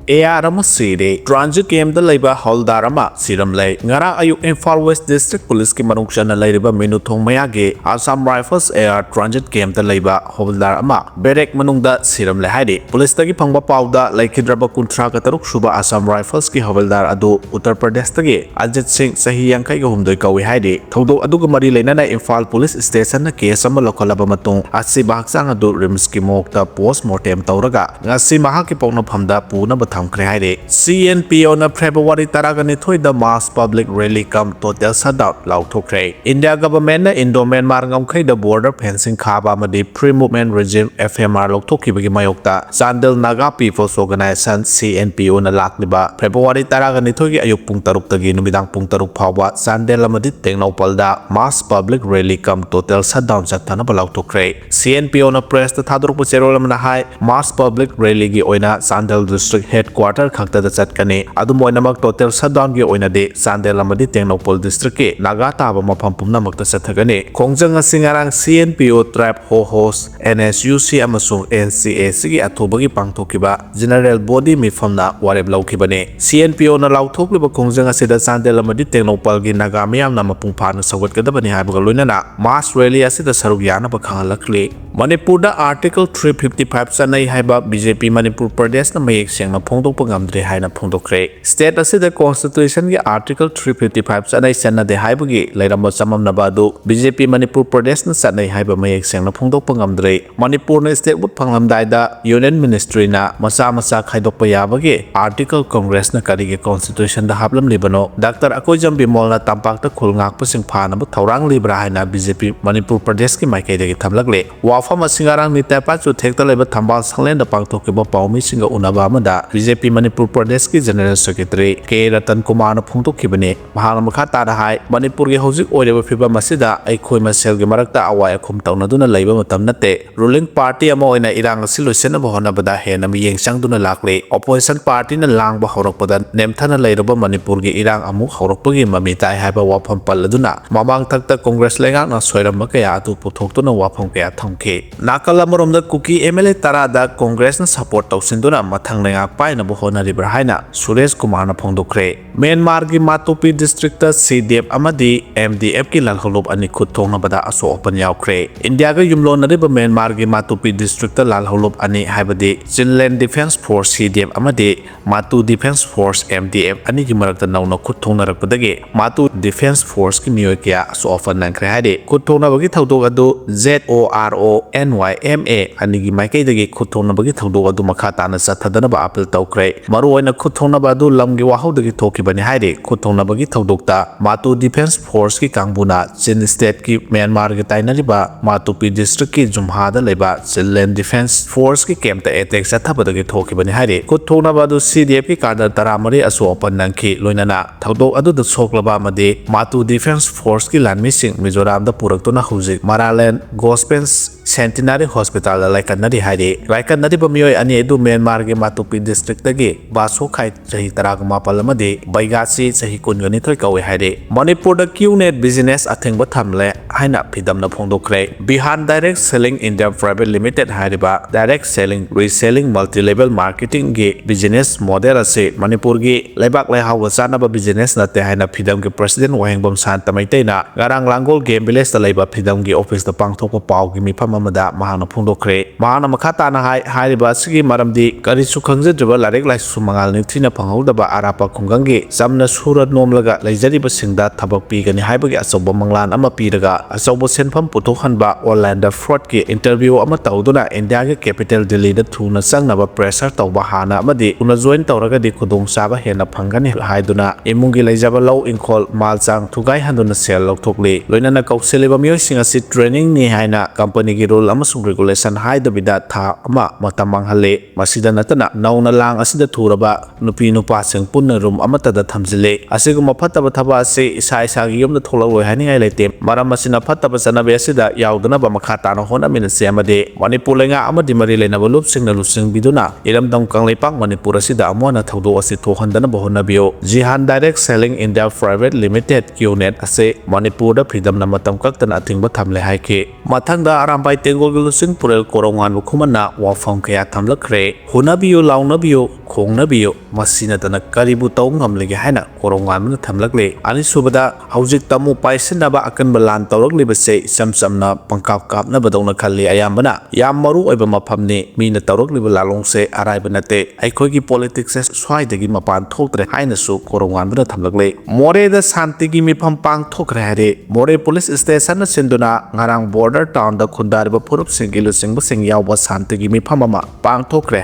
AR ama sire transit game da laiba holdar ama siram lay ngara ayuk Imphal West District Police ki manungshan na laiba minuthong maya ge Assam Rifles AR transit game da laiba holdar ama berek manungda siram lay haidi police tagi phangba pawda laikhidraba kunthra ka taruk suba Assam Rifles ki holdar adu Uttar Pradesh tagi Ajit Singh sahi yangkai ga humdoi kawi haidi thodo adu ga mari lainana Imphal Police Station na case ama lokhalaba matung asi bahaksang adu rims ki mokta post mortem tawraga ngasi mahaki pawna phamda puna bathamkhre haide CNPO na February taragani thoida mass public rally kam total shutdown laokhre India government na Indo-Myanmar ngamkhai da border fencing khaba amadi free movement regime FMR lokthokibagi mayokta Sikhre Naga People's Organization CNPO na lakliba February taragani thoigi ayuk pung taruk tagi numidang pung taruk phawba Sandel amadi Tengnopalda mass public rally kam total shutdown chathana laokhre CNPO na press ta thaduruk cherol amna hai mass public rally gi oina Sandel district headquarter khakta da chatkani adumoinamak total shutdown gi oina de Sandel amadi Tengnopal district ke Naga taba mapham pumnamak ta chathagani khongjang asingarang CNPO tribe ho-host NSUC amasung NCAC gi athobagi pangthokiba general body mipham na wareb laukibani CNPO na lauthokliba khongjang asida Sandel amadi Tengnopal gi Naga miyam na mapung phana sawatgadabani haibaga loinana mass rally asida saruk yana ba khangalakli Manipur da article 355 sanai haiba BJP Manipur Pradesh na mayek sengna phongdokpa ngamdre haina phongdokre state asida constitution gi article 355 sanai sanna de haibagi lairamba chamamna badu BJP Manipur Pradesh na sanai haiba mayek sengna phongdokpa ngamdre Manipur na state wood phanglamdai da union ministry na masa khaidokpa yabagi article congress na karige constitution da hablam libano Dr. Akojam Bimol na tampak ta khulngak pasing phana bu thorang libra haina BJP Manipur Pradesh ki maikai de thamlagle wafam asingarang nitapa chu thekta leba thambal sanglen da pangthokiba pawmi singa unaba amada BJP Manipur Pradesh ki general secretary K Ratan Kumar na phongtokibani mahana makha ta da hai Manipur gi hojik oireba fiba masida aikhoi masel gi marakta awai akhum tawnaduna leiba matam nate ruling party ama oina irang asilosen ba hona bada hena mi yengsang duna lakle opposition party na langba horakpada nemthana leiraba Manipur gi irang amuk horakpagi mami tai haiba wafam palladuna mamang thakta congress lengang na soiram kaya atu puthokduna wafam kaya thamke nakala moromda Kuki MLA tarada congress na support tawsinduna mathang lengak pai na bohona ribra haina Suresh Kumar na phongdokre Myanmar gi Matopi district ta CDF amadi MDF ki lalholop ani khuthong na bada aso open yaukre India ga yumlon na riba Myanmar gi Matopi district ta lalholop ani haibadi Chinland Defense Force CDF amadi Matu Defense Force MDF ani gi marakta nawna khuthong na rakpadagi Matu Defense Force ki miyoy kya aso open nangkre haide khuthong na bagi thodok adu ZORONYMA ani gi maikai dagi khuthong na bagi thodok adu makha tana sathadana ba appeal tawkre maru oina khuthong na badu lamgi wahau dagi thokibani haide khuthong na bagi thodokta Matu Defense Force ki kangbuna Chin state ki Myanmar gi tainariba Matupi district ki Jumha da leba Chinland Defense Force ki camp ta attack sathabadagi thokibani haide khuthong na badu CDF ki kadar taramari aso open nangki loinana thodok adu da soklaba amade Matu Defense Force ki lanmi sing Mizoram da puraktuna hujik Maraland Gospens Centenary Hospital la laikanari haide laikanari ba miyoi ani edu Myanmar ge Matupi district tagi baso khai chahi taragma palamade baigasi chahi kungani thoi kawe haide Manipur da QNet business athengba thamle haina phidamna phongdokre Bihan Direct Selling India Private Limited haiba direct selling reselling multi-level marketing ge business model ase Manipur ge laibak lai hawa sana ba business na te haina phidam ge president wahengbam san tamaitei na garang langol game village ta laiba phidam ge office da pangthokpa paw gi mipham amada mahana phongdokre mahana makhata na hairiba sigi maramdi karisu khangjadrba larek laisu mangal nithina phanghodaba arapa khungangi samna surat nomlaga laijariba singda thabak pigani haibagi asoba manglan ama piraga asoba senpham puthokhanba online da fraud ki interview ama tawduna India ge capital Delhi da thuna sangnaba pressure tawba hana amadi una join tawraga di khudong saba hena phangani haiduna imungi laijaba law inkhol malchang thugai handuna sel lokthokli loinana kauseliba miyoi singasi training ni haina company gi rule amasung regulation haidabida tha ama matamang hale masida natana nauna lang asida thuraba nupi nupa sing punna room amata da thamjile asiguma phataba thaba ase isa gi yomda tholak loi hani ngai lete maram masina phataba sanabe asida yaudana ba makha ta na hona min se amade Manipur lenga amadi mari lena bolup singna lusing biduna ilam dam kanglepak Manipur asida amona thodo ase thohandana bahona bio Jihan Direct Selling India Private Limited QNet ase Manipur da freedom na matam kaktana athingba thamle haike mathangda aramba Thawai Tengol Lusing Purel Korongan Bukumana Wafam Kaya Tamlakre Hunabiyo Launabiyo Kongnabiyo Masina Dana Karibu Tongam Legahana Korongan Tamlakle Ani Subada Haujik Tamu Paisanaba Akan Balan Tawak Libase Samsamna Pankap Kapna Badona Kali Ayambana Yamaru Ebamapamni Mina Tawak Libalalong se Araibanate Aikogi Politics Swidagi Mapan Tokre Hainasu Korongan Tamlakle More the Santigi Mipham Pang Tokre More Police Station Sinduna Ngarang Border Town the Kundariba Purup Singilu Sing Yawa Santigi Miphamama Pang Tokre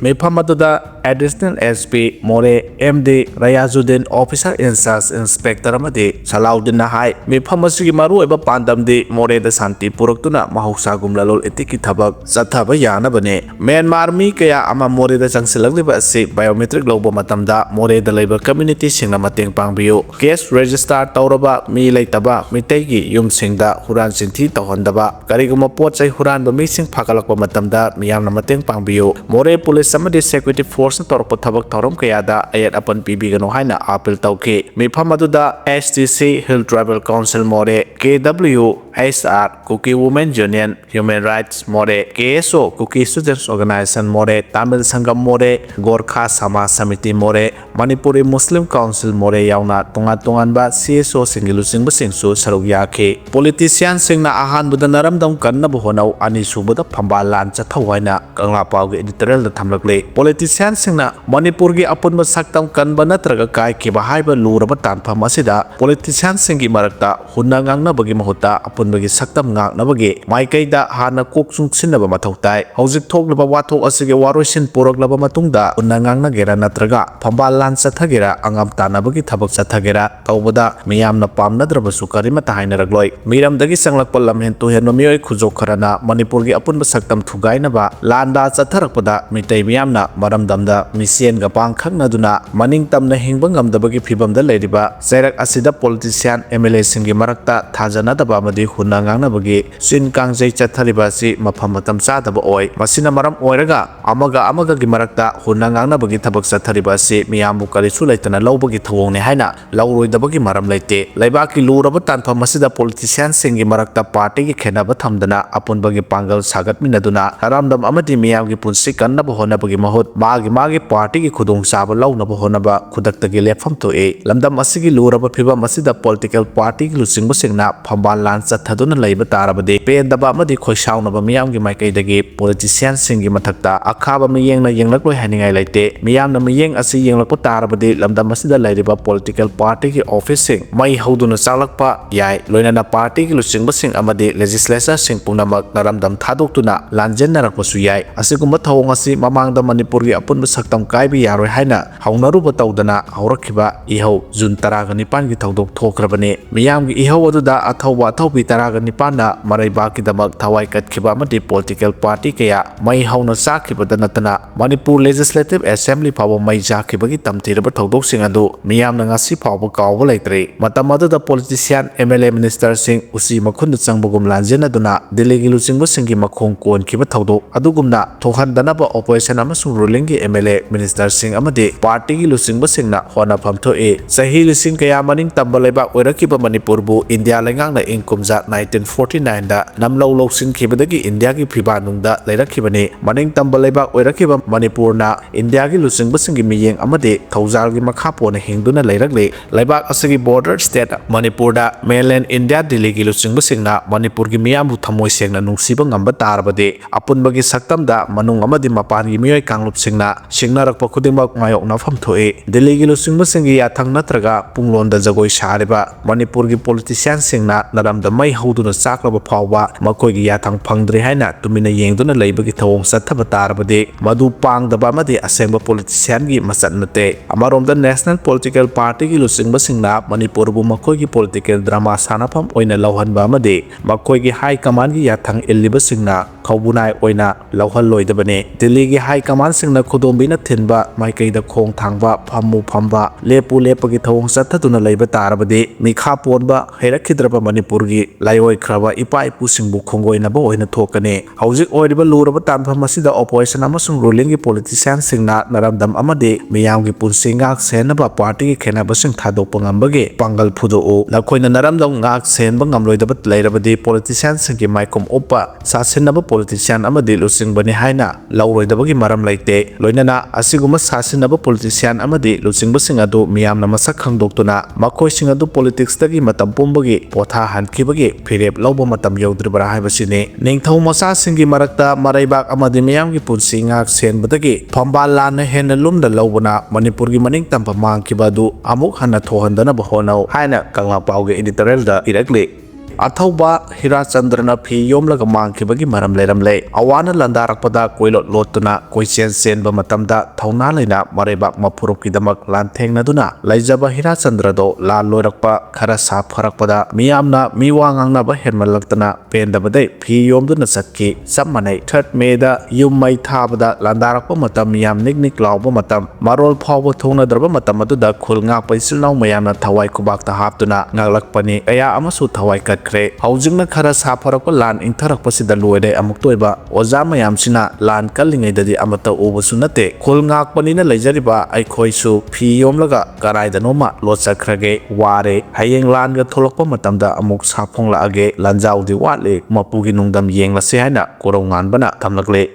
Miphamada Additional SP More MD Rayazuddin Officer in Charge Inspector Amadi Salaudin Nahai Miphamasi Maru Eba Pandam de More the Santi Puruktuna Mahusa Gumlalol Etiki Tabak Zataba Yana Bane Myanmar Mi Kaya Ama More the Sangsilagli Se Biometric Global Matamda More the Labor Community Singamating Pangbio Case Register Tauraba Mi Laitaba Mitegi Yum Singda Huran Sinti Tahondaba Kariguma Potsai Huran Bamising Pakalakwa Matamda Miyam Namating Pangbio More Police Samadi Security Force Torpo Tabak Torom Kayada Ayat Apan Pibigano Haina Apil Tauke Miphamaduda STC Hill Tribal Council More KW SR Kuki Women Union Human Rights More KSO Kuki Students Organization More Tamil Sangam More Gorkha Sama Samiti More Manipuri Muslim Council More Yauna Tungan Ba CSO Singilu Singsu Sarugyake Politician Singna Ahan Budanaram Dam Kanna Buhonau Ani Subuda Pambalan Chatawaina Kanglapau editorial the Tamlakle Politician Singna Manipurgi Apun Saktam Kanbana Traga Kai Kibahaiba Luraba Tanpa Masida Politician Singi Marakta Hunangang Nabagi Mahuta Apun Bagi Saktam Ngak Nabagi Maikaida Hana Koksung Sinaba Matautai Hausik Tok Laba Wato Asige Warosin Purok Laba Matungda Unangang Nagera Natraga Pambalan Satagera Angam Tanabagi Tabak Satagera Taubada Miyam na Pamna Drabasukari Matahaina Ragloi Miram Dagi Sanglak Palam Hentu Henomio Kuzokarana Manipurgi Apun Saktam Tugainaba Landa Satarakpada Mitai Miyamna Maram Damda Misien Gapang Kagnaduna Maning Tamna Hingbangam Dabagi Pibam the Ladiba Serak Asida Politician MLA Singi Marakta Tazana Dabamadi Hunangang Nabagi Sin Kangzai Chataribasi Mapamatam Sadaba Oi Masina Maram Oiraga Amaga Gimarakta Hunangang Nabagi Tabak Sataribasi Miyamu Kalisulitana Lobagi Tawone Haina Lauroi Dabagi Maram Late Laibaki Lurabatan Pamasida Politician Singi Marakta Party Kenaba Tamdana Apun Bagi Pangal Sagat Minaduna Haramdam Amadi Miyamgi Punsikan Nabahona Bagi Mahut Magi Party Kudung Saba Law Nabahonaba Kudaktagi Lefam to A Lamdam Asigi Luraba Piba Masida Political Party Lusing Busingna Pamban Lansa Taduna Labor Tarabade Pen the Bamadi Koshaunaba Miyamgi Makai Politician Singi Matakta Akaba Miyang Yanglako Hanning I Late Miyam Namiyang Asi Yanglako Tarabade Lamdam Masida Ladiba Political Party Officing Mai Hoduna Salakpa Yai Loinana Party Lusing Busing Amadi Legislature Sing Punamak Naramdam Tadok Lanjen Narakosu Yai Asiguma Tawangasi Mamang the Manipuri Apun Saktam Kaibi Yaro Haina Haunaruba Taudana Aurakiba Iho Jun Taragani Taudo Tokrabane Miyam Iho Aduda Atawa Taubi Taragani Maribaki Damak Tawai Katkiba Madi Political Party Kaya Mai Hauna Saki Badanatana Manipur Legislative Assembly Power Mai Jaki Bagi Tamtiraba Taudo Singado Miyam Nangasi Power Kawa Latre Matamada the politician MLA Minister Sing Usi Makund Sangbugum Lanjena Duna Delegilu Singo Singi Makong Kon Kiba Taudo Adugumna Tohandanaba Operation Amasung Rulingi MLA Minister Sing Amade Party Lusing Basingna Hona Pamto A Sahi Lusing Kaya Maning Tambaleba Werakiba Manipurbu India Lengang Inkumza 1949 da Namlo Losin Kibadagi India Ki Pibanunda Lerakibane Maning Tambaleba Werakiba Manipurna India Ki Lusing Basingi Miyeng Amade Tauzalgi Makapona Hinduna Lerakle Lebak Asagi Border State Manipurda Mainland India Deligi Lusing Basingna Manipur Gi Miyamu Thamoi Sengna Nungsiba Ngamba Tarabade Apunbagi Saktamda Manung Amadi Mapan Gi Miyoi Kanglop Singna Singnarakpa Khudingmak Mayokna Famthoe Deligi Lusing Basingi Yathang Natraga Punglonda Jagoi Sariba Manipur Gi politician Singna Naramda Mai Hoduna Saklaba Phawa Makoigi Yathang Phangdre Haina Tumina Yengduna Leibagi Thawong Sathaba Tarabade Madu Pangdaba Amadi Asengba politician Gi Masat Nate Amaromda National Political Party Gi Lusing Basingna Manipur bu Makoigi political drama sanapam oina lauhanba amade Makoigi High Command Gi Yathang Illiba Singna Kaubunai oina lauhan loidabane Delhi Gi High Command Singna Khudom ꯑꯇꯣꯝꯕꯤꯅ ꯊꯤꯟꯕ ꯃꯥꯏꯀꯩꯗ ꯈꯣꯡ ꯊꯥꯡꯕ ꯐꯝꯃꯨ ꯐꯝꯕ ꯂꯦꯞꯄꯨ ꯂꯦꯞꯄꯒꯤ ꯊꯧꯑꯣꯡ ꯆꯠꯊꯗꯨꯅ ꯂꯩꯕ ꯇꯥꯔꯕꯗꯤ ꯃꯤꯈꯥ ꯄꯣꯟꯕ ꯍꯩꯔꯛꯈꯤꯗ꯭ꯔꯕ ꯃꯅꯤꯄꯨꯔꯒꯤ ꯂꯥꯏꯑꯣꯏꯈ꯭ꯔꯕ ꯏꯄꯥ ꯏꯄꯨꯁꯤꯡꯕꯨ ꯈꯣꯡꯒꯣꯏꯅꯕ ꯑꯣꯏꯅ ꯊꯣꯛꯀꯅꯤ ꯍꯧꯖꯤꯛ ꯑꯣꯏꯔꯤꯕ ꯂꯨꯔꯕ ꯇꯥꯟꯐꯝ ꯑꯁꯤꯗ ꯑꯣꯄꯣꯖꯤꯁꯟ ꯑꯃꯁꯨꯡ ꯔꯨꯂꯤꯡꯒꯤ ꯄꯣꯂꯤꯇꯤꯁꯤꯌꯥꯟꯁꯤꯡꯅ ꯅꯔꯝꯗꯝ ꯑꯃꯗꯤ ꯃꯤꯌꯥꯝꯒꯤ ꯄꯨꯟꯁꯤ ꯉꯥꯛ ꯁꯦꯟꯅꯕ ꯄꯥꯔꯇꯤꯒꯤ ꯈꯦꯟꯅꯕꯁꯤꯡ ꯊꯥꯗꯣꯛꯄ ꯉꯝꯕꯒꯤ ꯄꯥꯡꯒꯜ ꯐꯨꯗꯣꯛꯎ ꯅꯈꯣꯏꯅ ꯅꯔꯝꯗꯝ ꯉꯥꯛ ꯁꯦꯟꯕ ꯉꯝꯂꯣꯏꯗꯕ ꯂꯩꯔꯕꯗꯤ ꯄꯣꯂꯤꯇꯤꯁꯤꯌꯥꯟꯁꯤꯡꯒꯤ ꯃꯥꯏꯀꯣꯝ ꯎꯞꯄ ꯁꯥꯁꯤꯟꯅꯕ ꯄꯣꯂꯤꯇꯤꯁꯤꯌꯥꯟ ꯑꯃꯗꯤ ꯂꯨꯆꯤꯡꯕꯅꯤ ꯍꯥꯏꯅ ꯂꯧꯔꯣꯏꯗꯕꯒꯤ ꯃꯔꯝ ꯂꯩꯇꯦ ꯂꯣꯏꯅꯅ ꯑꯁꯤꯒꯨꯝꯕ ꯁꯥꯁꯤꯟꯅꯕ ꯄꯣꯂꯤꯇꯤꯁꯤꯌꯥꯟ ꯑꯃꯗꯤ ꯂꯨꯆꯤꯡꯕꯁꯤꯡ ꯑꯗꯨ ꯃꯤꯌꯥꯝꯅ ꯃꯁꯛ ꯈꯪꯗꯣꯛꯇꯨꯅ ꯃꯈꯣꯏꯁꯤꯡ ꯑꯗꯨ ꯄꯣꯂꯤꯇꯤꯛꯁꯇꯒꯤ ꯃꯇꯝ ꯄꯨꯝꯕꯒꯤ ꯄꯣꯊꯥꯍꯟꯈꯤꯕꯒꯤ ꯐꯤꯔꯦꯞ ꯂꯧꯕ ꯃꯇꯝ ꯌꯧꯗ꯭ꯔꯤꯕ꯭ꯔꯥ ꯍꯥꯏꯕꯁꯤꯅꯤ ꯅꯤꯡꯊꯧ ꯃꯆꯥꯁꯤꯡꯒꯤ ꯃꯔꯛꯇ ꯃꯔꯩꯕꯥꯛ ꯑꯃꯗꯤ ꯃꯤꯌꯥꯝꯒꯤ ꯄꯨꯟꯁꯤ ꯉꯥꯛ ꯁꯦꯟꯕꯗꯒꯤ ꯐꯝꯕꯥꯜ ꯂꯥꯟꯅ ꯍꯦꯟꯅ ꯂꯨꯝꯅ ꯂꯧꯕꯅ ꯃꯅꯤꯄꯨꯔꯒꯤ ꯃꯅꯤꯡꯇꯝꯕ ꯃꯥꯡꯈꯤꯕ ꯑꯗꯨ ꯑꯃꯨꯛ ꯍꯟꯅ ꯊꯣꯛꯍꯟꯗꯅꯕ ꯍꯣꯠꯅꯧ ꯍꯥꯏꯅ ꯀꯪꯂꯥꯄꯥꯎꯒꯤ ꯏꯗꯤꯇꯣꯔꯤꯌꯦꯜꯗ ꯏꯔꯛꯂꯤ ꯑꯊꯧꯕ ꯍꯤꯔꯥꯆꯟꯗ꯭ꯔꯅ ꯐꯤ ꯌꯣꯝꯂꯒ ꯃꯥꯡꯈꯤꯕꯒꯤ ꯃꯔꯝ ꯂꯩꯔꯝꯂꯦ ꯑꯋꯥꯅ ꯂꯥꯟꯗꯥꯔꯛꯄꯗ ꯀꯣꯏꯂꯣꯠ ꯂꯣꯠꯇꯨꯅ ꯀꯣꯏꯆꯦꯟ ꯆꯦꯟꯕ ꯃꯇꯝꯗ ꯊꯧꯅꯥ ꯂꯩꯅ ꯃꯔꯩꯕꯥꯛ ꯃꯐꯨꯔꯨꯞꯀꯤꯗꯃꯛ ꯂꯥꯟꯊꯦꯡꯅꯗꯨꯅ ꯂꯩꯖꯕ ꯍꯤꯔꯥꯆꯟꯗ꯭ꯔꯗꯣ ꯂꯥꯟ ꯂꯣꯏꯔꯛꯄ ꯈꯔ ꯁꯥꯐꯔꯛꯄꯗ ꯃꯤꯌꯥꯝꯅ ꯃꯤꯋꯥ ꯉꯥꯡꯅꯕ ꯍꯦꯟꯃꯜꯂꯛꯇꯅ ꯄꯦꯟꯗꯕꯗꯩ ꯐꯤ ꯌꯣꯝꯗꯨꯅ ꯆꯠꯈꯤ ꯆꯞ ꯃꯥꯟꯅꯩ 3 ꯃꯦꯗ ꯌꯨꯝ ꯃꯩ ꯊꯥꯕꯗ ꯂꯥꯟꯗꯥꯔꯛꯄ ꯃꯇꯝ ꯃꯤꯌꯥꯝ ꯅꯤꯛ ꯅꯤꯛ ꯂꯥꯎꯕ ꯃꯇꯝ ꯃꯔꯣꯜ ꯐꯥꯎꯕ ꯊꯣꯡꯅꯗ꯭ꯔꯕ ꯃꯇꯝ ꯑꯗꯨꯗ ꯈꯨꯜ ꯉꯥꯛꯄ ꯏꯆꯤꯜ ꯏꯅꯥꯎ ꯃꯌꯥꯝꯅ ꯊꯋꯥꯏ ꯈꯨꯕꯥꯛꯇ ꯍꯥꯞꯇꯨꯅ ꯉꯥꯛꯂꯛꯄꯅꯤ ꯀꯌꯥ ꯑꯃꯁꯨ ꯊꯋꯥꯏ ꯀꯠꯈ꯭ꯔꯦ ꯍꯧꯖꯤꯛꯅ ꯈꯔ ꯁꯥꯐꯔꯛꯄ ꯂꯥꯟ ꯏꯪꯊꯔꯛꯄꯁꯤꯗ ꯂꯣꯏꯔꯦ ꯑꯃꯨꯛꯇꯣꯏꯕ ꯑꯣꯖꯥ ꯃꯌꯥꯝꯁꯤꯅ ꯂꯥꯟ ꯀꯜꯂꯤꯉꯩꯗꯗꯤ ꯑꯃꯠꯇ ꯎꯕꯁꯨ ꯅꯠꯇꯦ ꯈꯨꯜ ꯉꯥꯛꯄꯅꯤꯅ ꯂꯩꯖꯔꯤꯕ ꯑꯩꯈꯣꯏꯁꯨ ꯐꯤ ꯌꯣꯝꯂꯒ ꯀꯔꯥꯏꯗꯅꯣꯃ ꯂꯣꯠꯆꯈ꯭ꯔꯒꯦ ꯋꯥꯔꯦ ꯍꯌꯦꯡ ꯂꯥꯟꯒ ꯊꯣꯛꯂꯛꯄ ꯃꯇꯝꯗ ꯑꯃꯨꯛ ꯁꯥꯐꯣꯡꯂꯛꯑꯒꯦ ꯂꯥꯟꯖꯥꯎꯗꯤ ꯋꯥꯠꯂꯤ ꯃꯄꯨꯒꯤ ꯅꯨꯡꯗꯝ ꯌꯦꯡꯂꯁꯤ ꯍꯥꯏꯅ ꯀꯣꯔꯧ ꯉꯥꯟꯕꯅ ꯊꯝꯂꯛꯂꯤ